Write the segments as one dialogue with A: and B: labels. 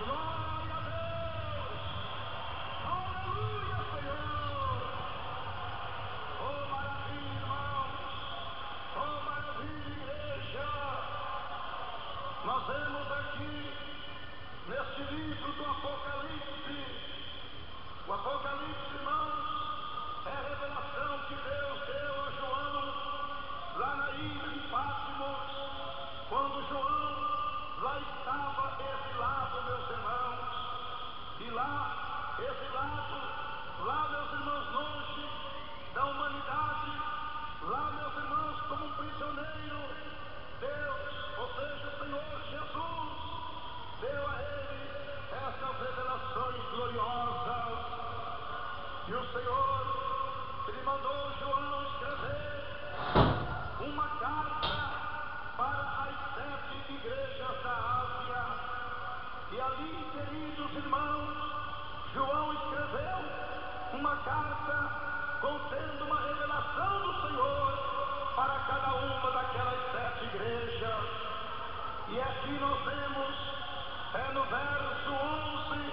A: Glória a Deus! Aleluia, Senhor! Oh, maravilha, irmãos! Oh, maravilha, igreja! Nós vemos aqui, neste livro do Apocalipse, o Apocalipse, irmãos, é a revelação que Deus deu a João lá na ilha de Patmos, quando João lá estava exilado, meus irmãos, e lá, exilado, lá, meus irmãos, longe da humanidade, lá, meus irmãos, como um prisioneiro, Deus, ou seja, o Senhor Jesus, deu a ele essas revelações gloriosas. E o Senhor, Ele mandou João escrever uma carta para as 7 igrejas da Ásia. E ali, queridos irmãos, João escreveu uma carta contendo uma revelação do Senhor para cada uma daquelas 7 igrejas. E aqui nós vemos, no verso 11,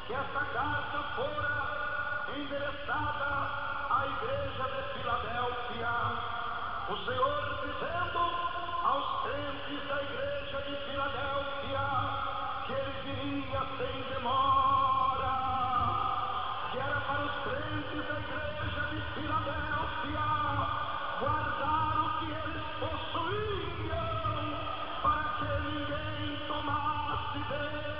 A: que esta carta fora endereçada à igreja de Filadélfia. O Senhor dizendo aos crentes da igreja de Filadélfia que Ele viria sem demora, que era para os crentes da igreja de Filadélfia guardar o que eles possuíam, para que ninguém tomasse dele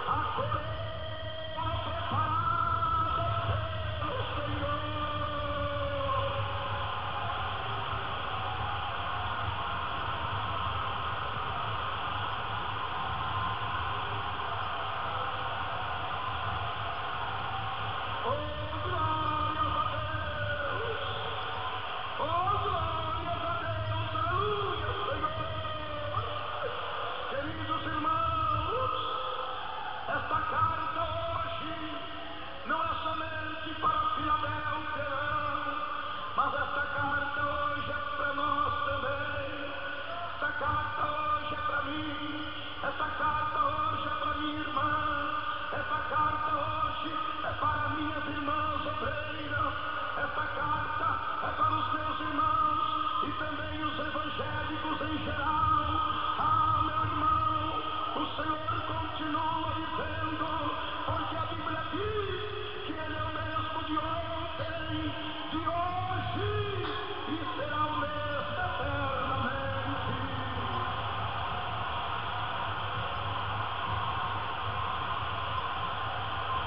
A: a coroa preparada pelo Senhor. Oh, glórias a Deus! Oh, glórias a Deus! Aleluia, Senhor! Queridos irmãos, esta carta hoje não é somente para Filadélfia, não, mas esta carta hoje é para nós também. Esta carta hoje é para mim, esta carta hoje é para minha irmã, esta carta hoje é para minhas irmãs obreiras, esta carta é para os meus irmãos e também os evangélicos em geral. Ah, meu irmão, o Senhor continua dizendo, porque a Bíblia diz que Ele é o mesmo de ontem, de hoje e será o mesmo eternamente.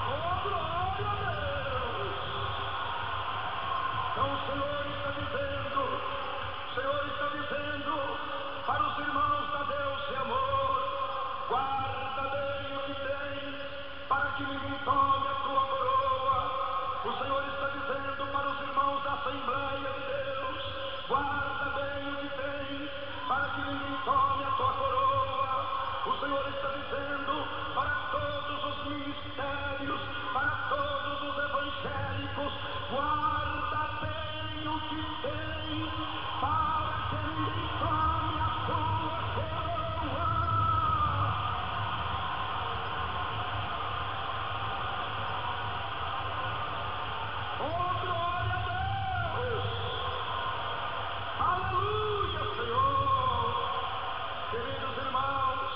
A: Oh, glória a Deus! Então o Senhor está dizendo para os irmãos da Deus e amor: guarda bem o que tens, para que ninguém tome a tua coroa. O Senhor está dizendo para os irmãos da Assembleia de Deus: guarda bem o que tens, para que ninguém tome a tua coroa. O Senhor está dizendo para todos os ministérios, para todos os evangélicos: guarda bem o que tens, para que ninguém tome a tua coroa. Oh, glória a Deus! Aleluia, Senhor! Queridos irmãos,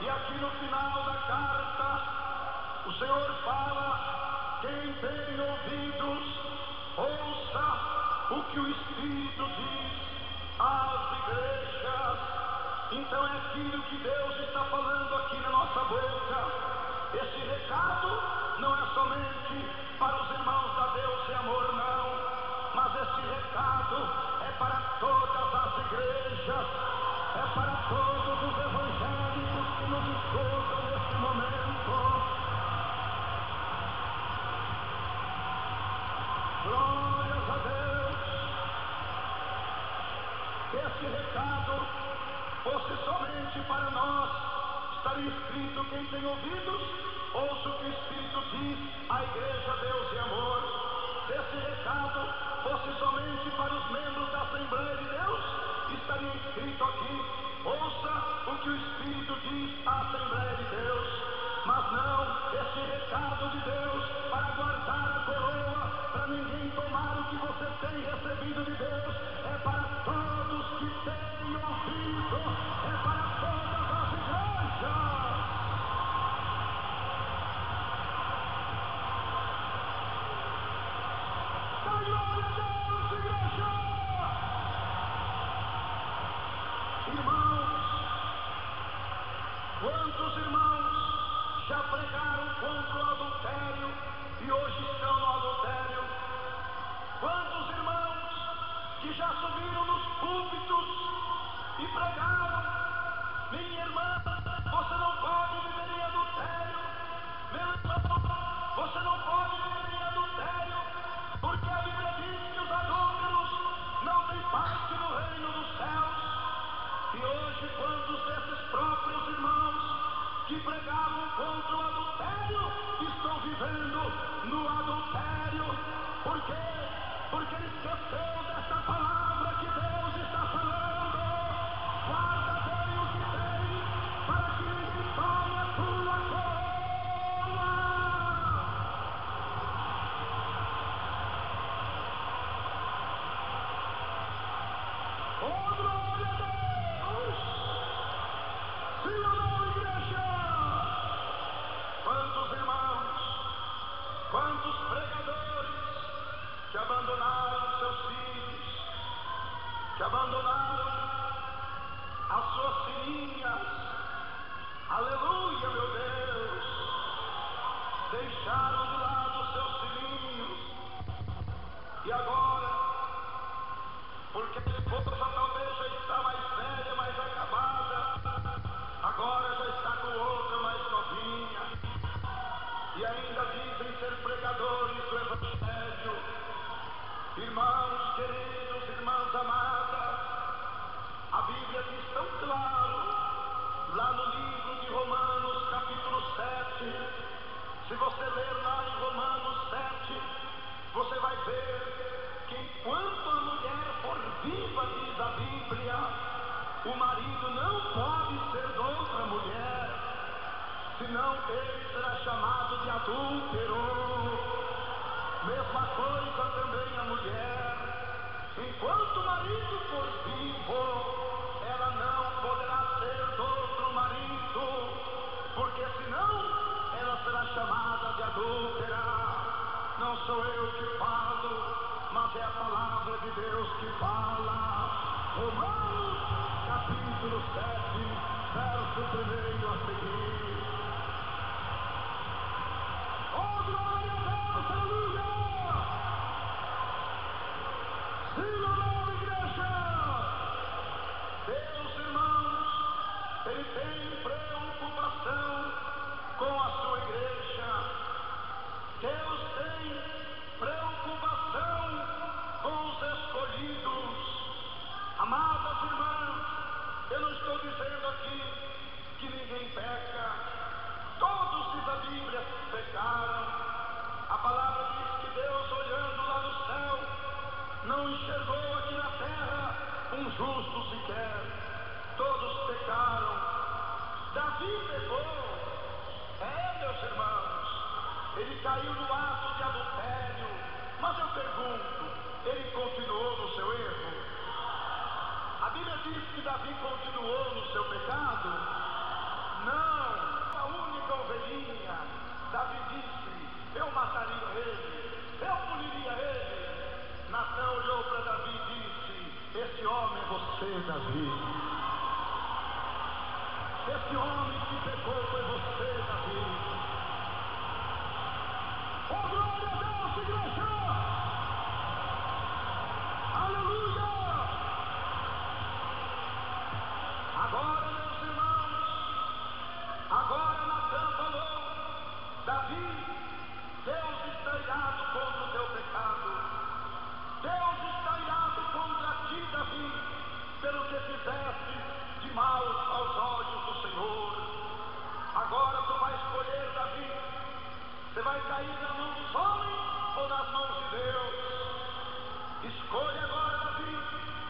A: e aqui no final da carta, o Senhor fala: quem tem ouvidos, ouça o que o Espírito diz às igrejas. Então é aquilo que Deus está falando aqui na nossa boca. Esse recado não é somente para os irmãos da Deus e amor, não, mas esse recado é para todas as igrejas, é para todos os evangélicos que nos escutam neste momento. Glórias a Deus! Que esse recado fosse somente para nós. Estaria escrito: quem tem ouvidos, ouça o que o Espírito diz à igreja Deus e amor. Se esse recado fosse somente para os membros da Assembleia de Deus, estaria escrito aqui: Ouça o que o Espírito diz à Assembleia de Deus, mas não esse recado de Deus para guardar a coroa, para ninguém tomar o que você tem recebido de Deus. É para todos que têm ouvido, é para todas as igrejas. Dá glória a Deus, igreja! Irmãos, quantos irmãos já pregaram contra o adultério e hoje estão no adultério? Quantos irmãos que já subiram nos púlpitos e pregaram: minha irmã, você não pode viver em adultério, meu irmão, você não pode viver em adultério, porque a Bíblia diz que os adúlteros não têm parte no reino dos céus. E hoje, quantos desses próprios irmãos que pregavam contra o adultério estão vivendo no adultério? Por quê? Porque ele esqueceu dessa palavra que Deus está falando. Guarda bem o que tem, para que ninguém tome a tua coroa. Oh, glória a Deus! Sim ou não, igreja? Quantos irmãos, quantos pregadores que abandonaram seus filhos, que abandonaram as suas filhinhas, aleluia, meu Deus, deixaram de lado seus filhinhos, e agora, porque a esposa talvez já está mais velha, mais acabada, agora já está com outra mais novinha, e ainda dizem ser pregadores do Evangelho. Irmãos queridos, irmãs amadas, a Bíblia diz tão claro, lá no livro de Romanos, capítulo 7, se você ler lá em Romanos 7, você vai ver que enquanto a mulher for viva, diz a Bíblia, o marido não pode ser de outra mulher, senão ele será chamado de adúltero. Mesma coisa também a mulher, enquanto o marido for vivo, ela não poderá ser de outro marido, porque senão ela será chamada de adúltera. Não sou eu que falo, mas é a palavra de Deus que fala. Romanos capítulo 7, verso 1 a seguir. Oh, glória a Deus, aleluia! Sim ou não, igreja? Deus, irmãos, Ele tem preocupação com a sua igreja. Deus tem preocupação com os escolhidos. Amadas irmãs, eu não estou dizendo aqui que ninguém peca. Todos, diz a Bíblia, pecaram. A palavra diz que Deus, olhando lá do céu, não enxergou aqui na terra um justo sequer. Todos pecaram. Davi pecou. Meus irmãos, ele caiu no ato de adultério. Mas eu pergunto, ele continuou no seu erro? A Bíblia diz que Davi continuou no seu pecado? Não, a única ovelhinha. Davi disse: eu mataria ele, eu puniria ele. Natã olhou para Davi e disse: esse homem é você, Davi. Esse homem que pecou foi você, Davi. Oh, glória a Deus, igreja! Aleluia! Agora, meus irmãos, agora Natã falou: Davi, Deus está irado contra o teu pecado. Deus está irado contra ti, Davi, pelo que fizeste de mal aos olhos do Senhor. Agora tu vais escolher, Davi. Você vai cair na mão dos homens ou nas mãos de Deus? Escolha agora, Davi,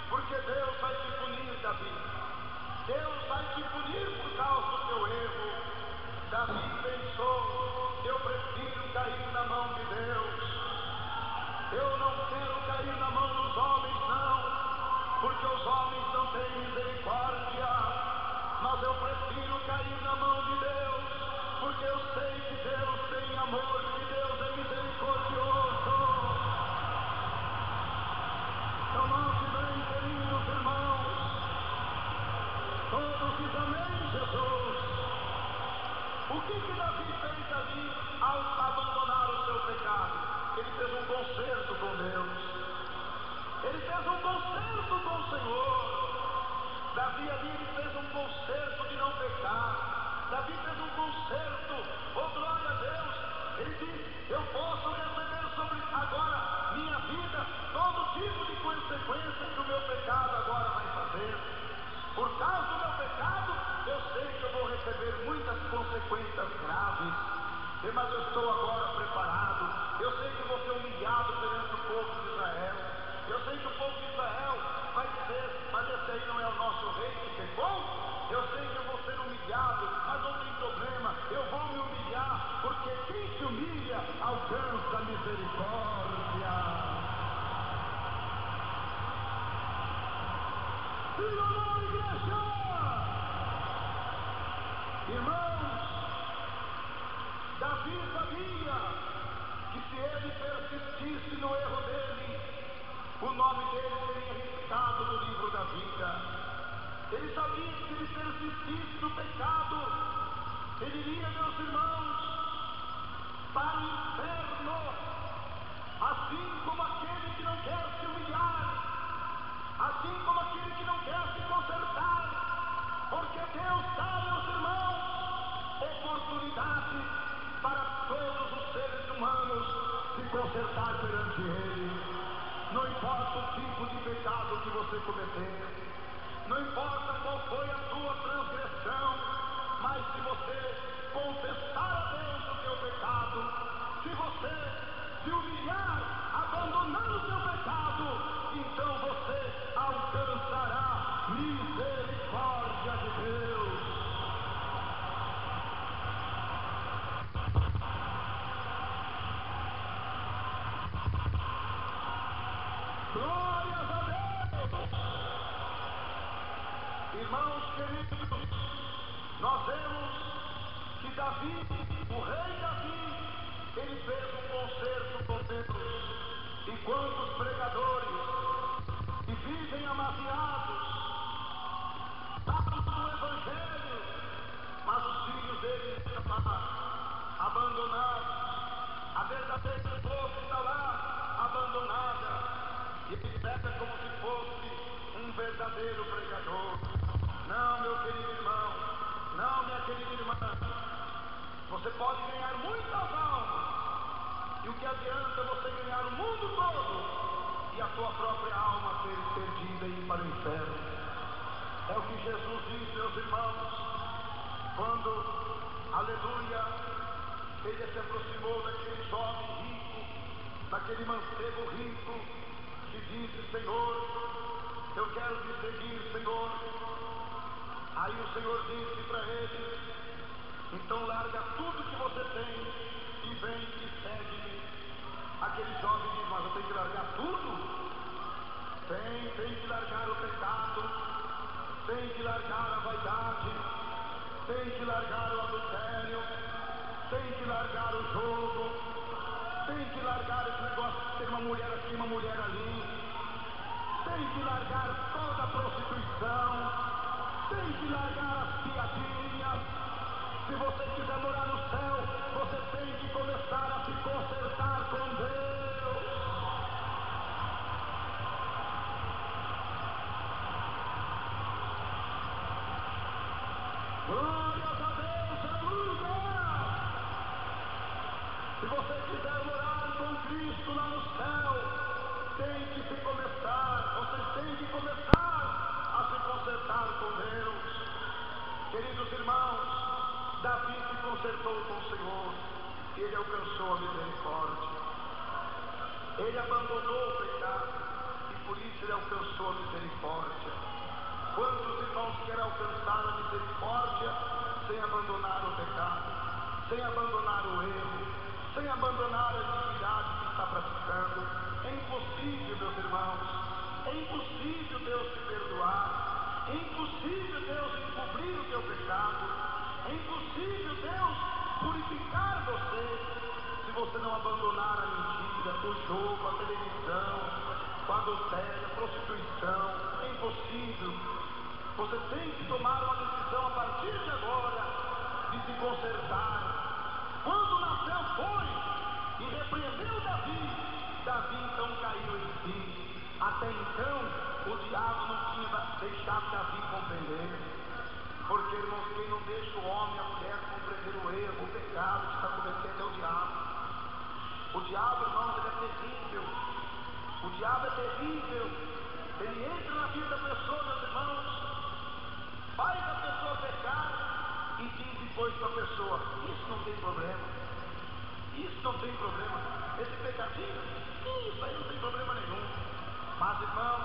A: porque Deus vai te punir, Davi. Deus vai te punir por causa do teu erro. Davi pensou: eu prefiro cair na mão de Deus. Eu não quero cair na mão dos homens, não, porque os homens não têm misericórdia. Mas eu prefiro cair na mão de Deus, porque eu sei que Deus tem amor, que Deus é misericordioso. Então, note bem, queridos irmãos, todos dizem amém, Jesus. O que Davi fez ali ao abandonar o seu pecado? Ele fez um concerto com Deus. Ele fez um concerto com o Senhor. Davi ali, ele fez um concerto de não pecar. Davi fez um concerto, oh glória a Deus. Ele diz: eu posso receber sobre agora minha vida todo tipo de consequência que o meu pecado agora vai fazer. Por causa do meu pecado, eu sei que eu vou receber muitas consequências graves. Mas eu estou agora preparado. Eu sei que vou ser humilhado perante o povo de Israel. Eu sei que o povo de Israel vai dizer: mas esse aí não é o nosso rei que pecou? Eu sei que eu vou ser humilhado, mas não tem problema. Eu vou me humilhar, porque quem se humilha alcança misericórdia. Sim ou não, igreja? Irmãos, Davi sabia que se ele persistisse no erro dele, o nome dele seria riscado do livro da vida. Ele sabia que se ele persistisse no pecado, ele iria, meus irmãos, para o inferno, assim como aquele que não quer se humilhar, assim como aquele que não quer se consertar, porque Deus dá, meus irmãos, oportunidade para todos os seres humanos se consertar perante Ele. Não importa o tipo de pecado que você cometeu, não importa qual foi a sua transgressão, mas se você confessar a Deus o teu pecado, se você se humilhar, abandonar o teu pecado, então você alcançará misericórdia de Deus. Glórias a Deus! Irmãos queridos, nós vemos que Davi, o rei Davi, ele fez um concerto com Deus. E quantos pregadores que vivem amaziados, dados do Evangelho, mas os filhos deles estão lá, abandonados. A verdadeira esposa está lá, abandonada. E ele pega como se fosse um verdadeiro pregador. Não, meu querido irmão, não, minha querida irmã. Você pode ganhar muitas almas, e o que adianta você ganhar o mundo todo e a tua própria alma ser perdida e ir para o inferno? É o que Jesus diz, meus irmãos, quando, aleluia, ele se aproximou daquele jovem rico, daquele mancebo rico, que disse: Senhor, eu quero te seguir, Senhor. Aí o Senhor disse para ele: então larga tudo que você tem e vem e segue-me. Aquele jovem diz: mas eu tenho que largar tudo? Tem que largar o pecado, tem que largar a vaidade, tem que largar o adultério, tem que largar o jogo, tem que largar esse negócio de ter uma mulher aqui, uma mulher ali, tem que largar toda a prostituição, tem que largar as piadinhas. Se você quiser morar no céu, você tem que começar a se consertar com Deus. Glórias a Deus, aleluia! Se você quiser morar com Cristo lá no céu, tem que se começar, você tem que começar a se consertar com Deus. Queridos irmãos, Davi se consertou com o Senhor, e ele alcançou a misericórdia. Ele abandonou o pecado, e por isso ele alcançou a misericórdia. Quantos irmãos querem alcançar a misericórdia sem abandonar o pecado, sem abandonar o erro, sem abandonar a iniquidade que está praticando? É impossível, meus irmãos, é impossível Deus te perdoar, é impossível Deus encobrir o teu pecado, é impossível Deus purificar você se você não abandonar a mentira, o jogo, a televisão, o adultério, a prostituição. É impossível. Você tem que tomar uma decisão a partir de agora de se consertar. Quando nasceu foi e repreendeu Davi então caiu em si. Até então o diabo não tinha deixado Davi compreender. Porque, irmãos, quem não deixa o homem e a mulher compreender o erro, o pecado que está cometendo é o diabo. O diabo, irmãos, ele é terrível. O diabo é terrível. Ele entra na vida da pessoa, meus irmãos, faz a pessoa pecar e diz depois para a pessoa: isso não tem problema, isso não tem problema, esse pecadinho, isso aí não tem problema nenhum. Mas, irmãos,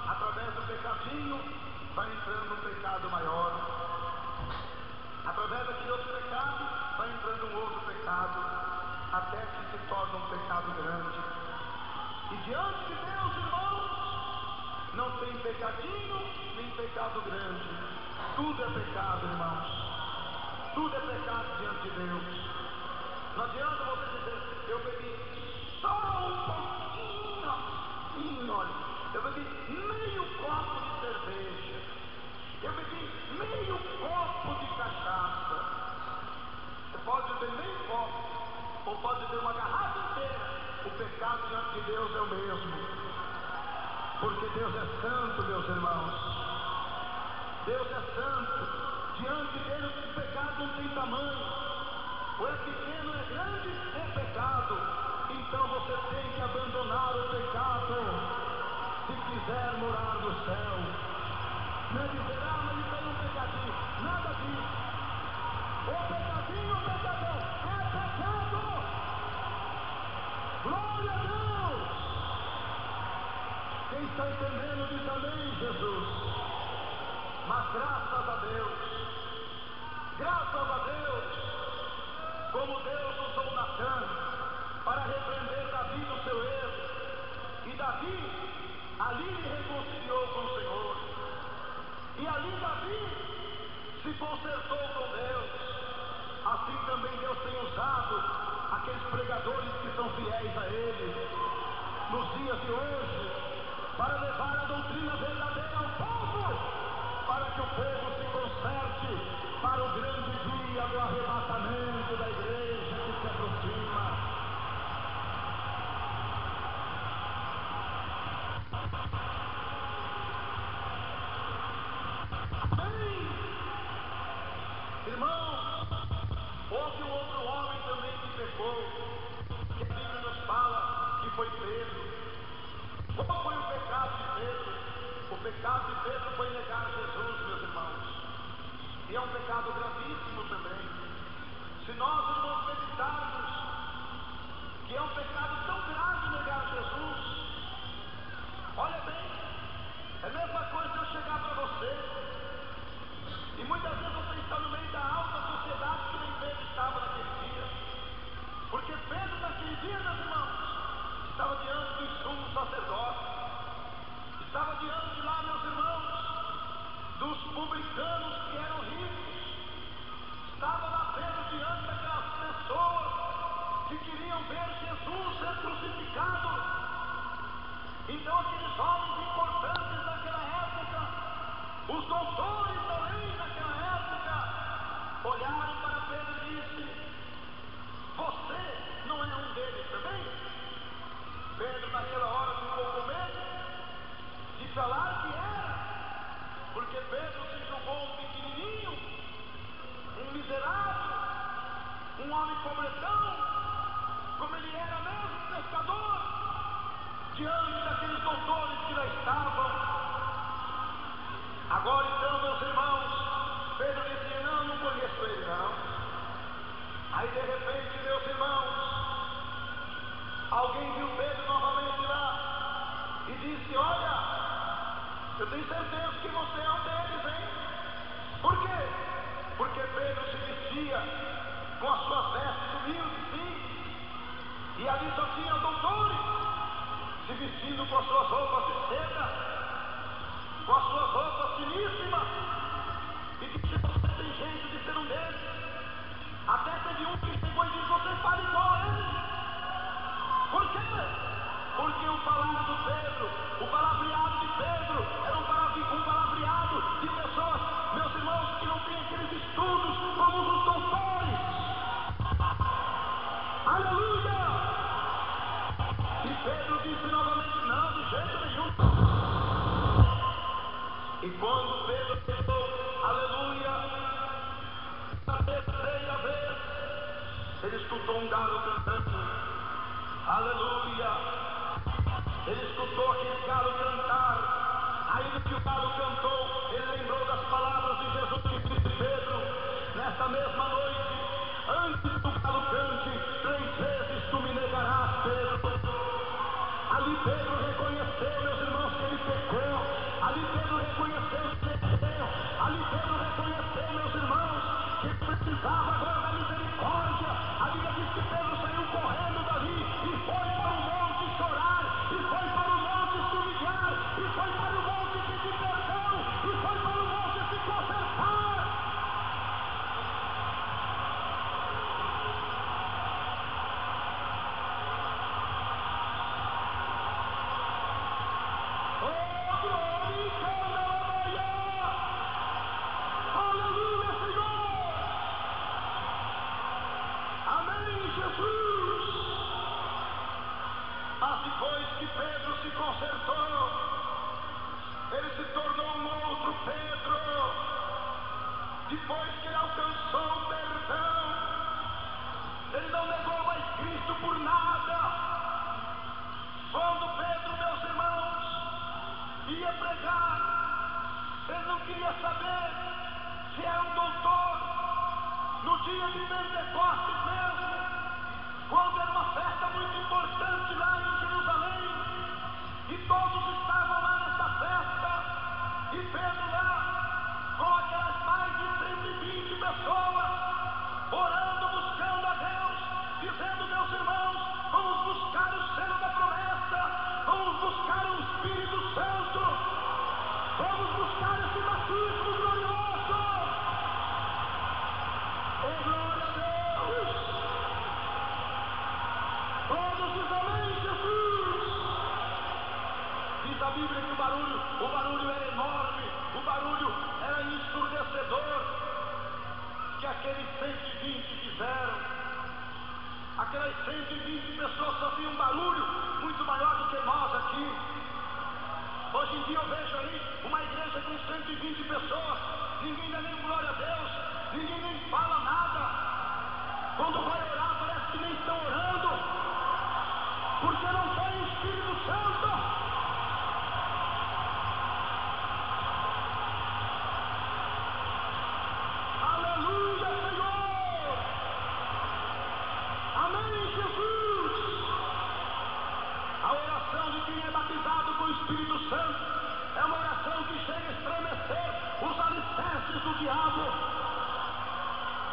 A: através do pecadinho vai entrando um pecado maior, através daquele outro pecado vai entrando um outro pecado, até que se torna um pecado grande. E diante de Deus, irmãos, não tem pecadinho nem pecado grande. Tudo é pecado, irmãos. Tudo é pecado diante de Deus. Não adianta você dizer: eu bebi só um pouquinho, olha, eu bebi meio copo de cerveja, eu bebi meio copo de cachaça. Você pode beber meio copo, ou pode beber uma garrafa inteira. O pecado diante de Deus é o mesmo. Porque Deus é santo, meus irmãos. Deus é santo. Diante dele o pecado não tem tamanho. Ou é pequeno, é grande, é pecado. Então você tem que abandonar o pecado se quiser morar no céu. Não é dizer: ah, mas isso aí é um pecadinho. Nada disso. O pecadinho, o pecadão, é pecado. Glória a Deus. Quem está entendendo diz amém, Jesus. Mas graças a Deus, como Deus usou Natã para repreender Davi no seu erro, e Davi ali lhe reconciliou com o Senhor, e ali Davi se consertou com Deus. Assim também Deus tem usado aqueles pregadores que são fiéis a Ele nos dias de hoje, para levar a doutrina verdadeira ao povo, para que o povo se conserte para o grande dia do arrebatamento da igreja que se aproxima. Amém? Irmãos, houve um outro homem também que pecou, que a Bíblia nos fala que foi Pedro. Qual foi o pecado de Pedro? O pecado de Pedro foi negar Jesus, meus irmãos. E é um pecado gravíssimo também. Se nós, irmãos, meditarmos que é um pecado tão grave negar Jesus, olha bem, é a mesma coisa eu chegar para você e muitas vezes você está no meio da alta sociedade, que nem Pedro estava naquele dia. Porque Pedro naquele dia, meus irmãos, estava diante do sumo sacerdote, estava diante lá, meus irmãos, dos publicanos que eram ricos, estava lá Pedro diante daquelas pessoas que queriam ver Jesus ser crucificado. Então aqueles homens importantes daquela época, os doutores da lei daquela época, olharam para Pedro e disse: você não é um deles também? Pedro naquela hora ficou com medo de falar que era, porque Pedro se julgou um pequenininho, um miserável, um homem pobretão, como ele era mesmo, pescador, diante daqueles doutores que lá estavam. Agora então, meus irmãos, Pedro dizia: não conheço ele não. Aí de repente, meus irmãos, alguém viu Pedro novamente lá e disse: olha, Eu tenho certeza que você é um deles, hein? Por quê? Porque Pedro se vestia com as suas vestes humildes, sim. E ali só tinha doutores se vestindo com as suas roupas de seda, com as suas roupas finíssimas. E disse: você tem jeito de ser um deles. Até teve um que chegou e disse: você fala igual a ele. Por quê? Porque o falar do Pedro, o palavreado de Pedro, era um palavreado de pessoas, meus irmãos, que não têm aqueles estudos como os doutores. Aleluia! E Pedro disse novamente: não, de jeito nenhum. E quando Pedro chegou, aleluia, a terceira vez, ele escutou um galo cantando. Aleluia! Ele escutou aquele galo cantar. Ainda que o galo cantou, ele lembrou das palavras de Jesus que disse: Pedro, nesta mesma noite, antes do galo cante, 3 vezes tu me negarás, Pedro. Ali Pedro reconheceu, meus irmãos, que ele pecou. Ali Pedro reconheceu que ele errou. Ali Pedro reconheceu, meus irmãos, que ele precisava agora da misericórdia. A Bíblia diz que Pedro saiu correndo dali e foi para o monte chorar, e foi para o monte se humilhar, e foi para o monte pedir perdão, e foi para o monte se consertar. Oh, glória! Aleluia, Senhor! Amém, Jesus! Mas depois que Pedro se consertou, ele se tornou um outro Pedro. Depois que ele alcançou o perdão, ele não negou mais Cristo por nada. Quando Pedro, meus irmãos, ia pregar, ele não queria saber se era um doutor. No dia de Pentecostes mesmo, quando era uma festa muito importante lá em Jerusalém, e todos estavam lá nessa festa, e Pedro lá, com aquelas mais de 120 pessoas, orando, buscando a Deus, dizendo: meus irmãos, vamos buscar o selo da promessa, vamos buscar o Espírito Santo, vamos buscar esse batismo glorioso. Oh, glória a Deus! Todos dizem amém, Jesus! Diz a Bíblia que o barulho era enorme, o barulho era ensurdecedor, que aqueles 120 fizeram. Aquelas 120 pessoas faziam um barulho muito maior do que nós aqui. Hoje em dia eu vejo aí uma igreja com 120 pessoas, ninguém dá nem glória a Deus, ninguém nem fala nada. Quando vai orar parece que nem estão orando, porque não tem o Espírito Santo. Aleluia, Senhor! Amém, Jesus! A oração de quem é batizado com o Espírito Santo é uma oração que chega a estremecer os alicerces do diabo.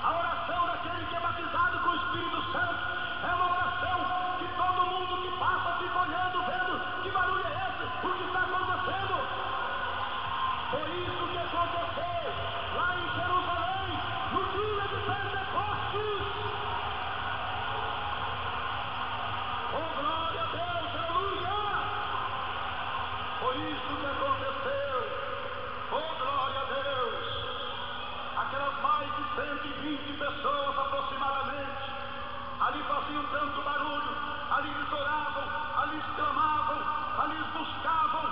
A: A oração daquele que é batizado com o Espírito Santo é uma oração que todo mundo que passa fica olhando, vendo que barulho é esse, o que está acontecendo. Foi isso que aconteceu lá em Jerusalém, no dia de Pentecostes. Oh, glória a Deus, aleluia! Foi isso que aconteceu. Oh, glória a Deus! Aquelas mais de 120 pessoas aproximadamente, ali faziam tanto barulho, ali eles oravam, ali eles clamavam, ali eles buscavam,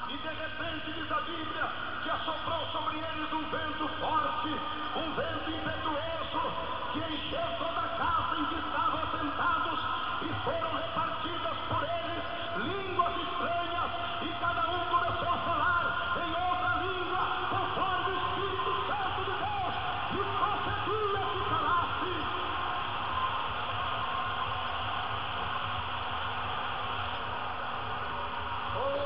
A: e de repente diz a Bíblia que assoprou sobre eles um vento forte, um vento impetuoso, que encheu toda a casa em que estavam sentados, e foram repartidas por eles línguas estranhas, e cada um começou a falar em outra língua, conforme o Espírito Santo de Deus lhes concedia que calasse. Oh,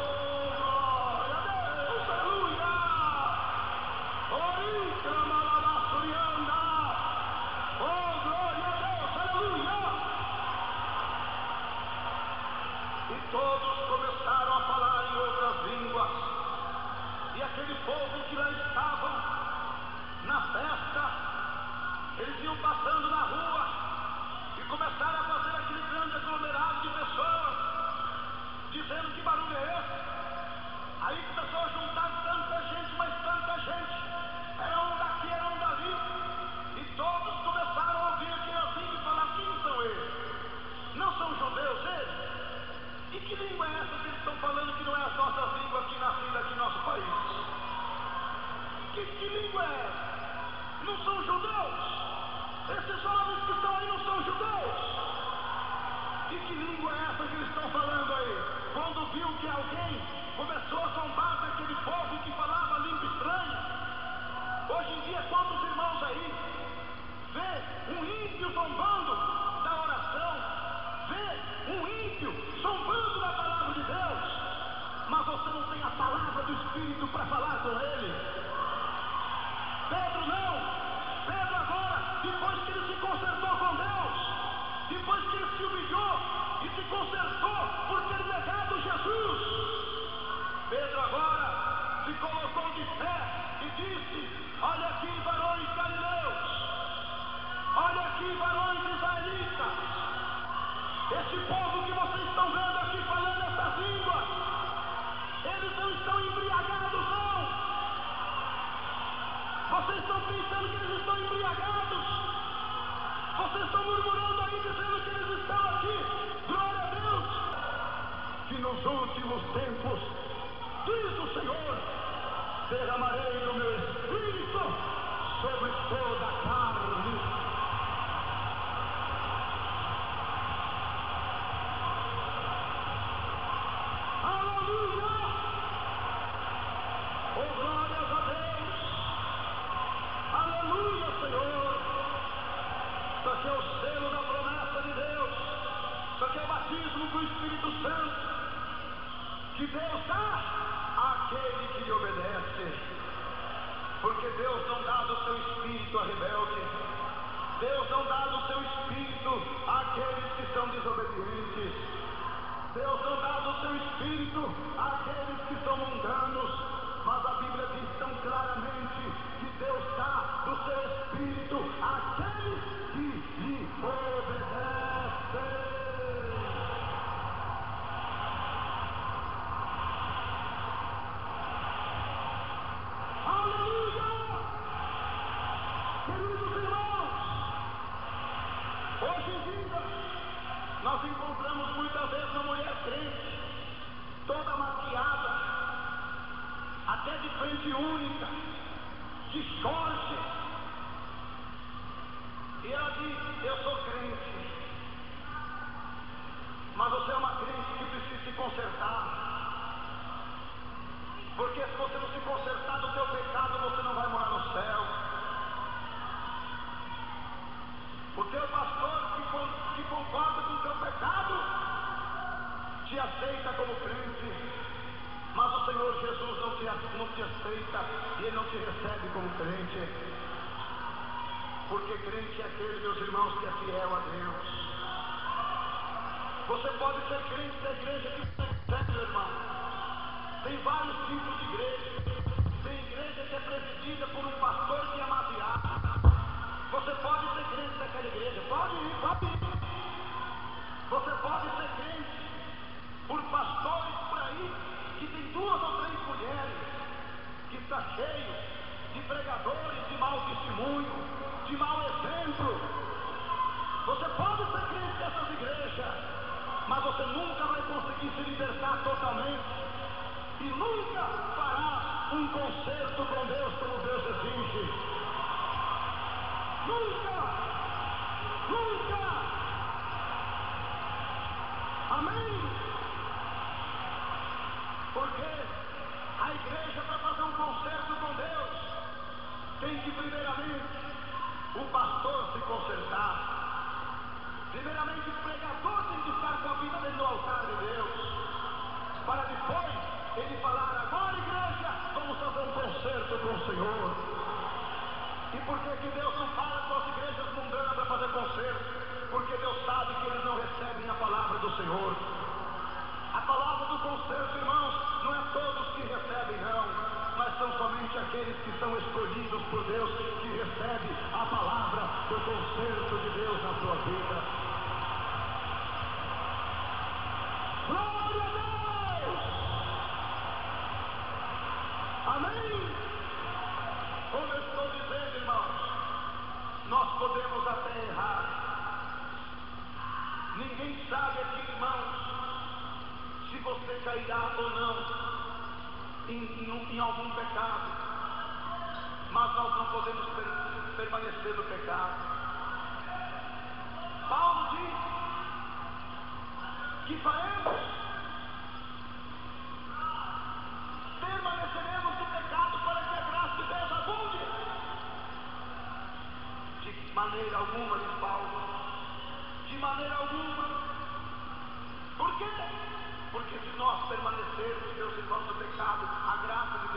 A: Espírito para falar com ele. Pedro não. Pedro agora, depois que ele se consertou com Deus, depois que ele se humilhou e se consertou por ter negado Jesus, Pedro agora se colocou de pé e disse: olha aqui, varões galileus, olha aqui, varões israelitas, este povo que vocês estão vendo aqui falando essas línguas, eles não estão embriagados, não. Vocês estão pensando que eles estão embriagados? Vocês estão murmurando aí, dizendo que eles estão aqui. Glória a Deus! Que nos últimos tempos, diz o Senhor, derramarei do meu Espírito sobre toda a carne. Aleluia! Oh, glórias a Deus! Aleluia, Senhor! Isso aqui é o selo da promessa de Deus. Isso aqui é o batismo com o Espírito Santo que Deus dá àquele que lhe obedece. Porque Deus não dá do seu espírito a rebelde. Deus não dá do seu espírito àqueles que são desobedientes. Deus não dá do seu espírito àqueles que são mundanos. Mas a Bíblia diz tão claramente que Deus dá do seu Espírito àqueles que lhe obedecem. Aleluia! Queridos irmãos, hoje em dia nós encontramos muitas vezes uma mulher crente, toda maquiada, até de frente única, de short, e ela diz: eu sou crente. Mas você é uma crente que precisa se consertar, porque se você não se consertar do teu pecado, você não vai morar no céu. O teu pastor que concorda com o teu pecado te aceita como crente, mas o Senhor Jesus não te aceita e Ele não te recebe como crente. Porque crente é aquele, meus irmãos, que é fiel a Deus. Você pode ser crente da igreja que você quiser, meu irmão. Tem vários tipos de igreja. Tem igreja que é presidida por um pastor que é demasiado. Você pode ser crente daquela igreja. Pode ir, pode ir. Você pode ser crente por pastores por aí que tem 2 ou 3 mulheres, que está cheio de pregadores de mau testemunho, de mau exemplo. Você pode ser crente dessas igrejas, mas você nunca vai conseguir se libertar totalmente e nunca fará um concerto com Deus como Deus exige. Nunca! Nunca! Amém? Porque a igreja, para fazer um concerto com Deus, tem que primeiramente o pastor se consertar. Primeiramente o pregador tem que estar com a vida dele no altar de Deus, para depois ele falar: agora, igreja, vamos fazer um concerto com o Senhor. E por que Deus não fala com as igrejas mundanas para fazer concerto? Porque Deus sabe que eles não recebem a palavra do Senhor. A palavra do concerto, irmãos, não é todos que recebem, não, mas são somente aqueles que são escolhidos por Deus que recebem a palavra do concerto de Deus na sua vida. Glória a Deus! Amém? Como eu estou dizendo, irmãos, nós podemos até errar. Ninguém sabe aqui, irmãos, se você cairá ou não em algum pecado, mas nós não podemos permanecer no pecado. Paulo diz que faremos, permaneceremos no pecado para que a graça de Deus abunde. De maneira alguma, diz Paulo, de maneira alguma. Por quê? Porque se nós permanecermos, meus irmãos, no pecado, a graça de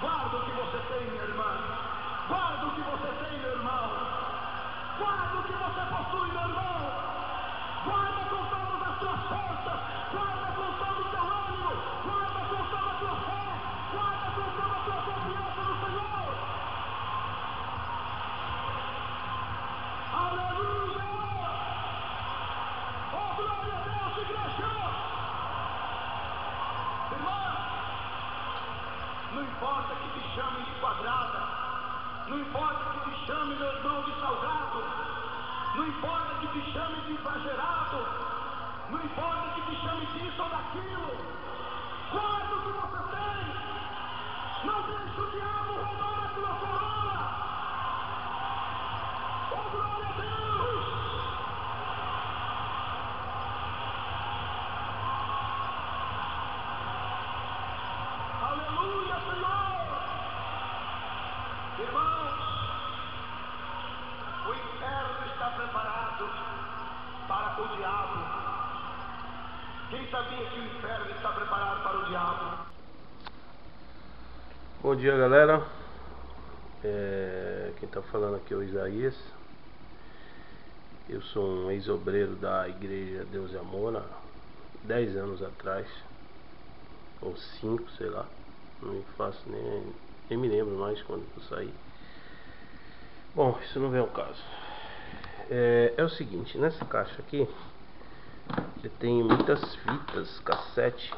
A: Guarda o que você tem, minha irmã. Guarda o que você tem, meu irmão. Guarda o que você possui, meu irmão. Guarda com todas as suas forças. Guarda com todo o teu ânimo. Guarda com toda a tua fé. Guarda com toda a tua confiança no Senhor. Aleluia! Oh, glória a Deus, igreja! Irmã, não importa que te chame de quadrada, não importa que te chame, meu irmão, de salgado, não importa que te chame de exagerado, não importa que te chame disso ou daquilo, guarda o que você tem, não deixe o diabo roubar a tua coroa. Oh, glória a Deus! Aleluia, Senhor! Irmãos, o inferno está preparado para o diabo. Quem sabia que o inferno está preparado para o diabo?
B: Bom dia, galera. Quem está falando aqui é o Isaías. Eu sou um ex-obreiro da igreja Deus e Amor há 10 anos atrás, ou 5, sei lá. Não faço nem me lembro mais quando eu saí. Bom, isso não vem ao caso. É o seguinte, nessa caixa aqui eu tenho muitas fitas cassete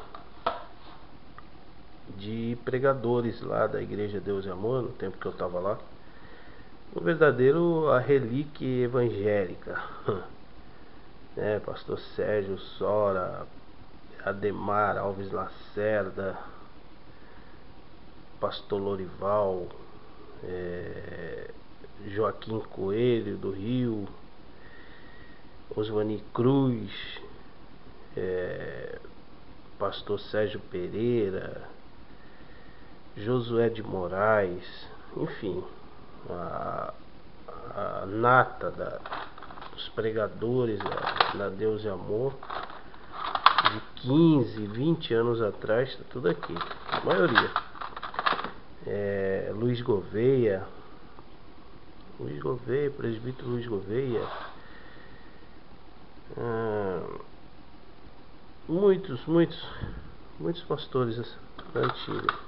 B: de pregadores lá da igreja Deus e Amor, no tempo que eu tava lá. Um verdadeiro a relíquia evangélica. Pastor Sérgio Sora, Ademar Alves Lacerda, Pastor Lorival, Joaquim Coelho do Rio, Osvani Cruz, Pastor Sérgio Pereira, Josué de Moraes, enfim, a nata dos pregadores da Deus e Amor de 15, 20 anos atrás, tá tudo aqui, a maioria. Luiz Gouveia, presbítero Luiz Gouveia, muitos pastores da antiga.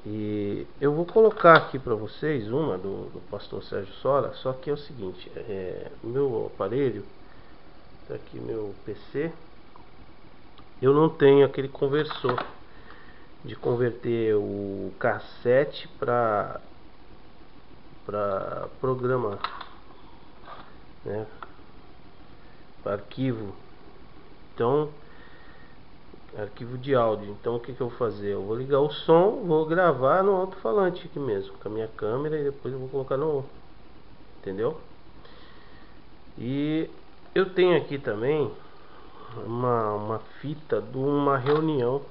B: E eu vou colocar aqui para vocês uma do pastor Sérgio Sora, só que é o seguinte, meu aparelho, tá aqui meu PC, eu não tenho aquele conversor de converter o cassete para programa, para arquivo, então arquivo de áudio. Então o que eu vou fazer? Eu vou ligar o som, vou gravar no alto-falante aqui mesmo, com a minha câmera, e depois eu vou colocar no... Entendeu? E eu tenho aqui também uma fita de uma reunião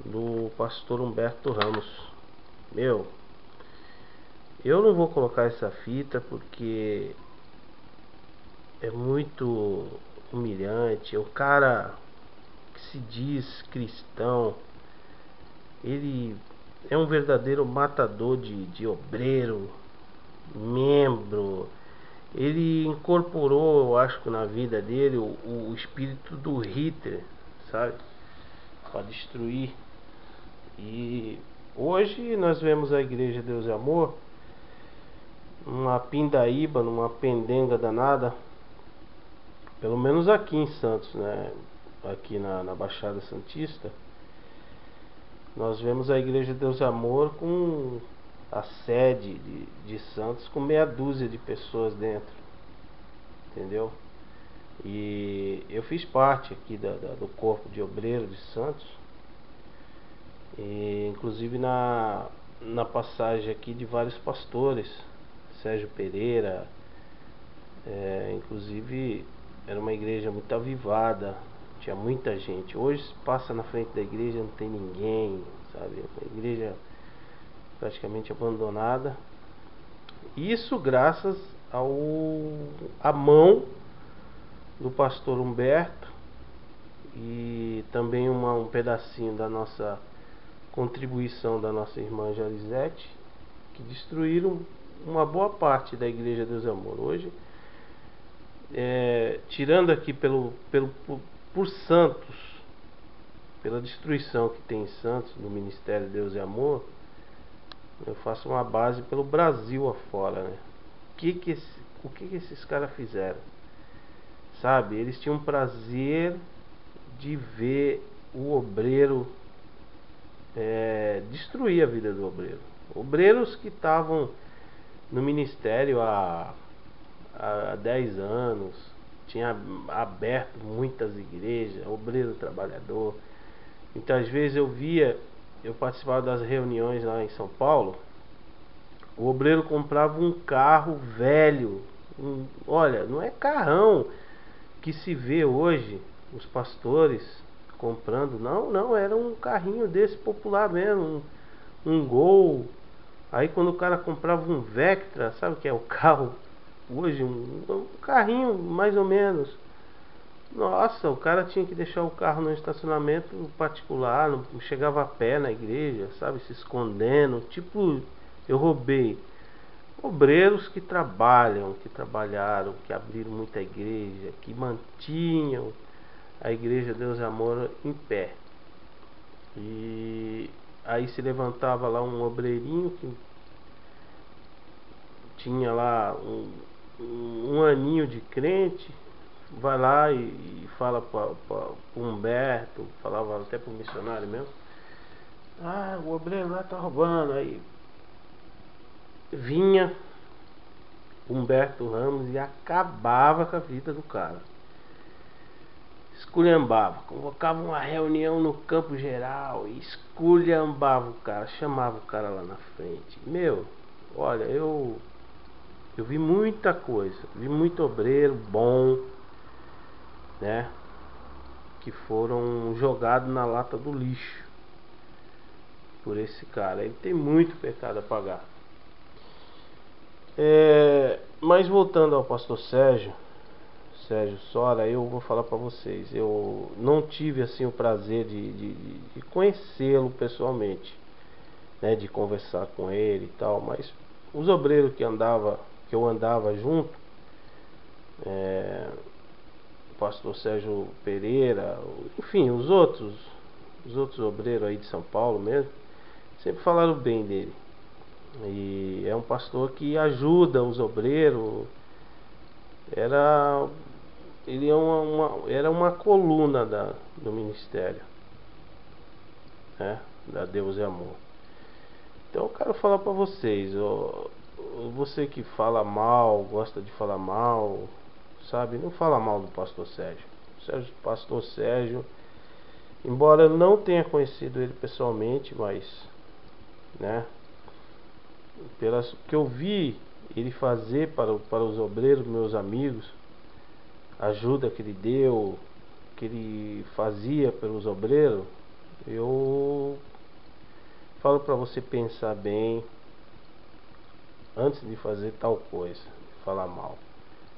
B: do pastor Humberto Ramos. Eu não vou colocar essa fita porque é muito humilhante. O cara que se diz cristão, ele é um verdadeiro matador de obreiro, membro. Ele incorporou, eu acho que na vida dele, o espírito do Hitler, sabe? Para destruir. E hoje nós vemos a igreja Deus e Amor numa pindaíba, numa pendenga danada, pelo menos aqui em Santos, né? Aqui na Baixada Santista, nós vemos a igreja Deus e Amor com a sede de Santos com meia dúzia de pessoas dentro, entendeu? E eu fiz parte aqui do corpo de obreiro de Santos, e inclusive na passagem aqui de vários pastores, Sérgio Pereira, inclusive era uma igreja muito avivada, tinha muita gente. Hoje passa na frente da igreja, não tem ninguém, sabe? Uma igreja praticamente abandonada. Isso graças à mão do pastor Humberto e também um pedacinho da nossa contribuição da nossa irmã Jarizete, que destruíram uma boa parte da Igreja Deus e Amor. Hoje, tirando aqui por Santos, pela destruição que tem em Santos, no Ministério Deus e Amor, eu faço uma base pelo Brasil afora, né? O que esses caras fizeram? Sabe, eles tinham prazer de ver o obreiro destruir a vida do obreiro. Obreiros que estavam no ministério há 10 anos, tinha aberto muitas igrejas, obreiro trabalhador. Muitas vezes eu participava das reuniões lá em São Paulo. O obreiro comprava um carro velho, olha, não é carrão que se vê hoje os pastores comprando, não, era um carrinho desse popular mesmo, um Gol. Aí quando o cara comprava um Vectra, sabe o que é o carro hoje, um carrinho mais ou menos, nossa, o cara tinha que deixar o carro no estacionamento particular, não chegava a pé na igreja, sabe, se escondendo, tipo, eu roubei. Obreiros que trabalharam, que abriram muita igreja, que mantinham a Igreja Deus e Amor em pé. E aí se levantava lá um obreirinho que tinha lá um aninho de crente, vai lá e fala para Humberto, falava até para o missionário mesmo: ah, o obreiro lá tá roubando. Aí vinha Humberto Ramos e acabava com a vida do cara, esculhambava, convocava uma reunião no campo geral e esculhambava o cara, chamava o cara lá na frente. Olha, eu vi muita coisa, vi muito obreiro bom, né, que foram jogados na lata do lixo por esse cara. Ele tem muito pecado a pagar. Mas voltando ao pastor Sérgio Sora, eu vou falar para vocês, eu não tive assim o prazer de conhecê-lo pessoalmente, né, de conversar com ele e tal, mas os obreiros que eu andava junto, o pastor Sérgio Pereira, enfim, os outros obreiros aí de São Paulo mesmo, sempre falaram bem dele. E é um pastor que ajuda os obreiros. Ele era uma coluna do ministério, né, da Deus e Amor. Então eu quero falar para vocês, você que fala mal, gosta de falar mal, sabe, não fala mal do pastor Sérgio. Pastor Sérgio, embora eu não tenha conhecido ele pessoalmente, mas, né, pelas que eu vi ele fazer para os obreiros, meus amigos, a ajuda que ele deu, que ele fazia pelos obreiros, eu falo para você pensar bem antes de fazer tal coisa, de falar mal.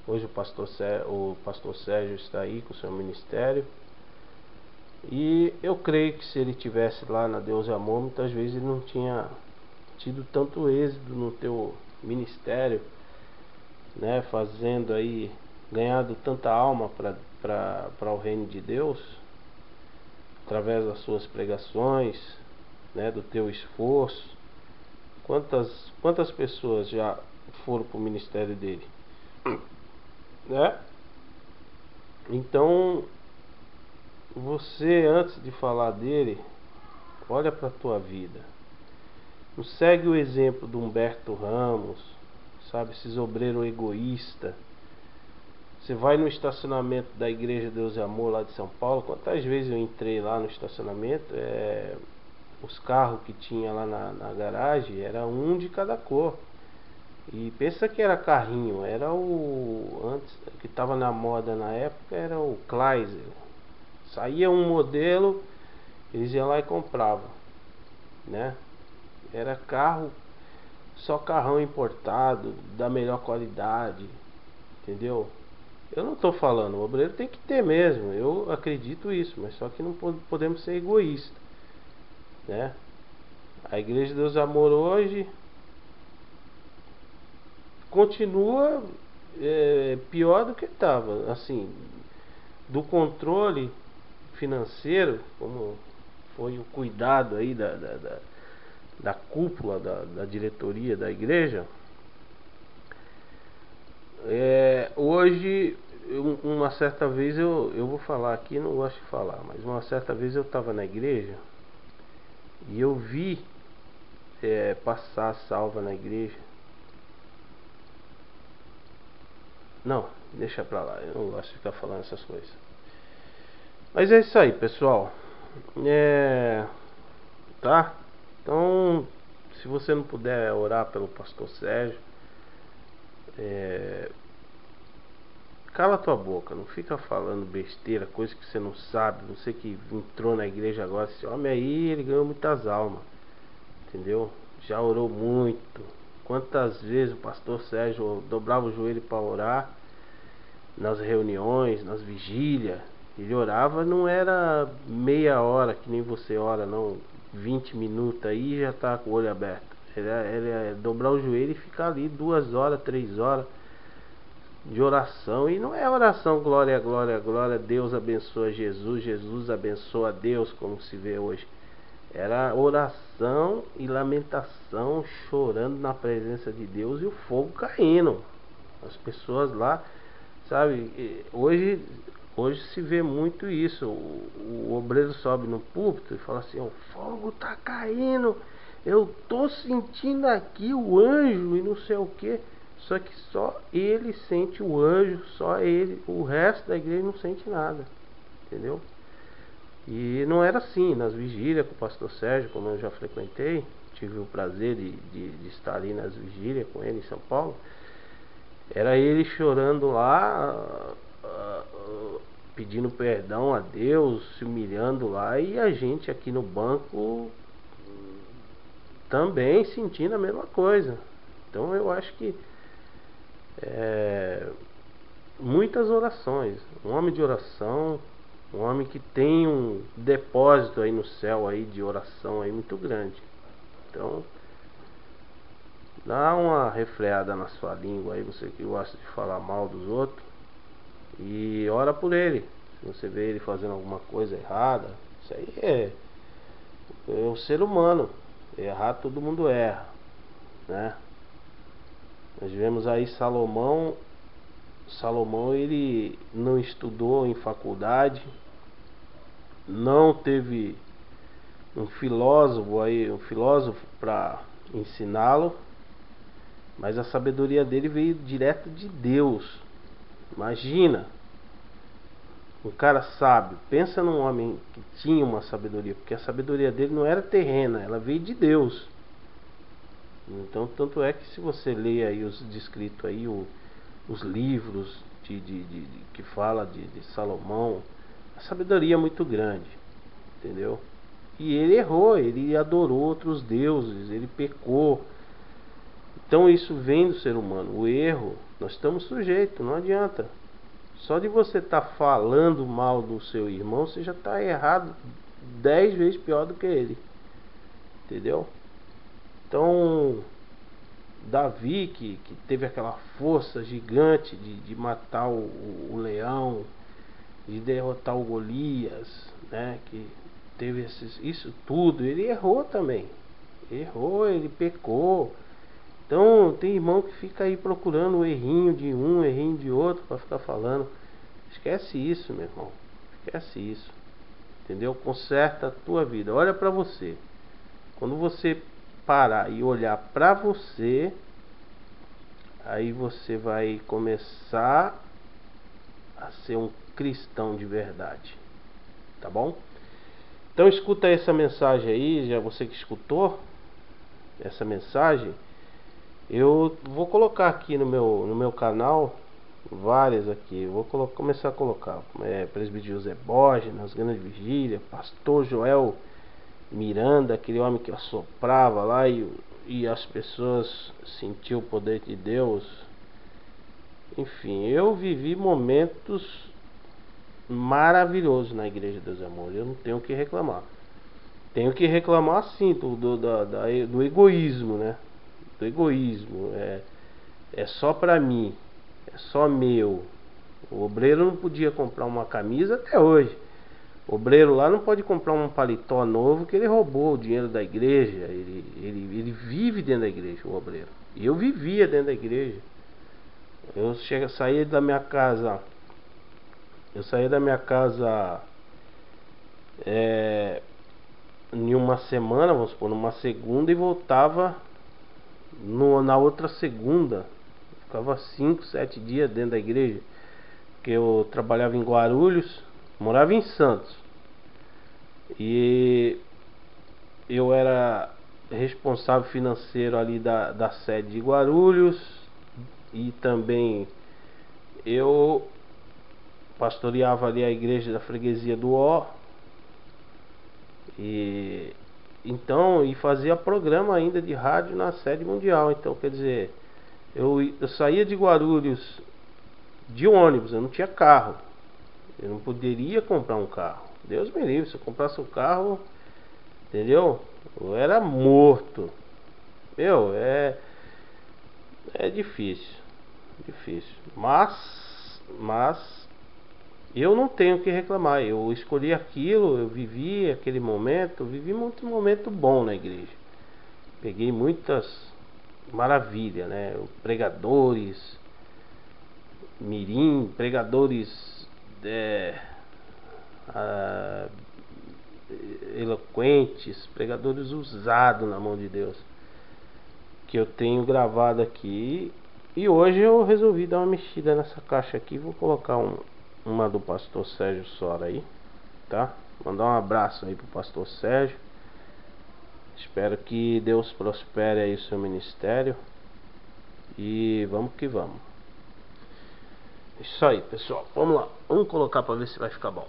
B: Hoje o pastor Sérgio está aí com o seu ministério, e eu creio que se ele tivesse lá na Deus e Amor, muitas vezes ele não tinha tido tanto êxito no teu ministério, né, fazendo aí, ganhado tanta alma para o reino de Deus, através das suas pregações, né, do teu esforço. Quantas pessoas já foram para o ministério dele, né? Então, você, antes de falar dele, olha para a tua vida. Não segue o exemplo do Humberto Ramos, sabe, esses obreiros egoístas. Você vai no estacionamento da Igreja Deus e Amor lá de São Paulo. Quantas vezes eu entrei lá no estacionamento, os carros que tinha lá na garagem era um de cada cor. E pensa que era carrinho, era antes, que estava na moda na época, era o Chrysler. Saía um modelo, eles iam lá e compravam, né? Era carro, só carrão importado, da melhor qualidade, entendeu? Eu não estou falando, o obreiro tem que ter mesmo, eu acredito isso, mas só que não podemos ser egoístas, né? A Igreja de Deus do Amor hoje continua pior do que estava, assim, do controle financeiro, como foi o cuidado aí da cúpula, da diretoria da igreja. Hoje, uma certa vez eu vou falar aqui, não gosto de falar, mas uma certa vez eu estava na igreja e eu vi passar a salva na igreja. Não, deixa pra lá, eu não gosto de ficar falando essas coisas. Mas é isso aí, pessoal. Tá? Então, se você não puder orar pelo pastor Sérgio, cala tua boca, não fica falando besteira, coisa que você não sabe. Você que entrou na igreja agora, esse homem aí, ele ganhou muitas almas, entendeu? Já orou muito. Quantas vezes o pastor Sérgio dobrava o joelho para orar nas reuniões, nas vigílias. Ele orava, não era meia hora que nem você ora, não, 20 minutos aí já tá com o olho aberto. Ele dobrar o joelho e ficar ali 2 horas, 3 horas de oração. E não é oração glória, glória, glória, Deus abençoa Jesus, Jesus abençoa Deus, como se vê hoje. Era oração e lamentação, chorando na presença de Deus e o fogo caindo. As pessoas lá, sabe, hoje se vê muito isso. O obreiro sobe no púlpito e fala assim: o fogo tá caindo, eu tô sentindo aqui o anjo e não sei o que. Só que só ele sente o anjo, só ele, o resto da igreja não sente nada, entendeu? E não era assim nas vigílias com o pastor Sérgio, como eu já frequentei. Tive o prazer de estar ali nas vigílias com ele em São Paulo. Era ele chorando lá, pedindo perdão a Deus, se humilhando lá, e a gente aqui no banco também sentindo a mesma coisa. Então eu acho que muitas orações, um homem de oração, um homem que tem um depósito aí no céu aí de oração aí muito grande. Então dá uma refreada na sua língua aí, você que gosta de falar mal dos outros, e ora por ele. Se você vê ele fazendo alguma coisa errada, isso aí é um ser humano. Errar, todo mundo erra, né? Nós vemos aí Salomão, ele não estudou em faculdade, não teve um filósofo para ensiná-lo, mas a sabedoria dele veio direto de Deus. Imagina, um cara sábio. Pensa num homem que tinha uma sabedoria, porque a sabedoria dele não era terrena, ela veio de Deus. Então, tanto é que se você lê aí os descritos aí, os livros que fala de Salomão, a sabedoria é muito grande, entendeu? E ele errou, ele adorou outros deuses, ele pecou. Então isso vem do ser humano. O erro, nós estamos sujeitos, não adianta. Só de você estar falando mal do seu irmão, você já está errado 10 vezes pior do que ele, entendeu? Então Davi, que teve aquela força gigante de matar o leão, de derrotar o Golias, né? Que teve isso tudo, ele errou também. Errou, ele pecou. Então tem irmão que fica aí procurando o errinho de um, errinho de outro para ficar falando. Esquece isso, meu irmão. Esquece isso. Entendeu? Conserta a tua vida. Olha para você. Quando você parar e olhar para você, aí você vai começar a ser um cristão de verdade. Tá bom? Então escuta essa mensagem aí, já você que escutou essa mensagem, eu vou colocar aqui no meu canal várias aqui. Eu vou começar a colocar presbítero José Borges nas grandes vigílias, pastor Joel Miranda, aquele homem que assoprava lá e as pessoas sentiam o poder de Deus. Enfim, eu vivi momentos maravilhosos na Igreja de Deus e Amor, eu não tenho o que reclamar. tenho que reclamar sim do egoísmo, né? Do egoísmo. É só pra mim, é só meu. O obreiro não podia comprar uma camisa até hoje. O obreiro lá não pode comprar um paletó novo que ele roubou o dinheiro da igreja. Ele vive dentro da igreja, o obreiro. E eu vivia dentro da igreja. Saía da minha casa. Eu saía da minha casa em uma semana, vamos supor, numa segunda, e voltava na outra segunda. Ficava 5, 7 dias dentro da igreja. Porque eu trabalhava em Guarulhos, morava em Santos. E eu era responsável financeiro ali da sede de Guarulhos. E também eu pastoreava ali a igreja da freguesia do Ó. E fazia programa ainda de rádio na sede mundial. Então, quer dizer, eu saía de Guarulhos de ônibus, eu não tinha carro. Eu não poderia comprar um carro. Deus me livre, se eu comprasse um carro, entendeu? Eu era morto. Meu, é difícil. Difícil. Mas eu não tenho o que reclamar. Eu escolhi aquilo, eu vivi aquele momento, vivi muito momento bom na igreja. Peguei muitas maravilhas, né? Pregadores mirim, pregadores eloquentes, pregadores usados na mão de Deus, que eu tenho gravado aqui. E hoje eu resolvi dar uma mexida nessa caixa aqui. Vou colocar uma do pastor Sérgio Sora aí, tá? Mandar um abraço aí pro pastor Sérgio. Espero que Deus prospere aí o seu ministério. E vamos que vamos. Isso aí, pessoal. Vamos lá. Vamos colocar para ver se vai ficar bom.